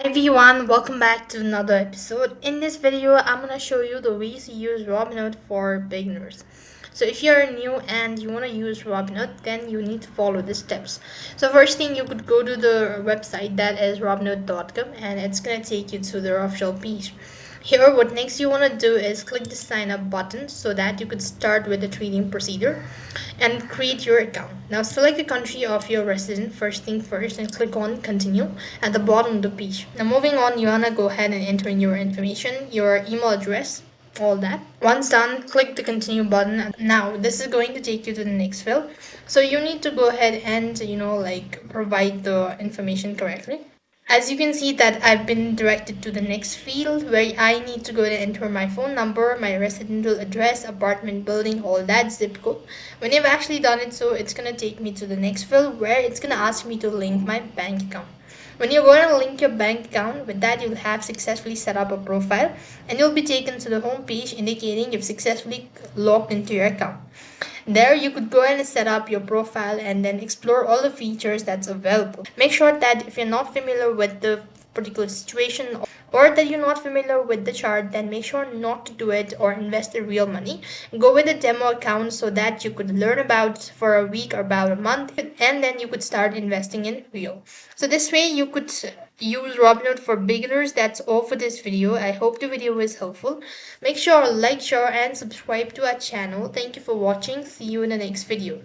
Hi everyone, welcome back to another episode. In this video, I'm gonna show you the ways to use Robinhood for beginners. So if you're new and you wanna use Robinhood, then you need to follow the steps. So first thing, you could go to the website that is robinhood.com and it's gonna take you to their official page. Here, what next you want to do is click the sign up button so that you could start with the trading procedure and create your account. Now select the country of your resident first thing first and click on continue at the bottom of the page. Now moving on, you want to go ahead and enter in your information, your email address, all that. Once done, click the continue button. Now this is going to take you to the next field. So you need to go ahead and provide the information correctly. As you can see that I've been directed to the next field where I need to go and enter my phone number, my residential address, apartment building, all that zip code. When you've actually done it, so it's gonna take me to the next field where it's gonna ask me to link my bank account. When you're going to link your bank account, with that you'll have successfully set up a profile and you'll be taken to the home page indicating you've successfully logged into your account. There you could go and set up your profile and then explore all the features that's available. Make sure that if you're not familiar with the particular situation or that you're not familiar with the chart, then make sure not to do it or invest the real money. Go with a demo account so that you could learn about for a week or about a month and then you could start investing in real. So this way you could use Robinhood for beginners. That's all for this video. I hope the video was helpful. Make sure like, share and subscribe to our channel. Thank you for watching. See you in the next video.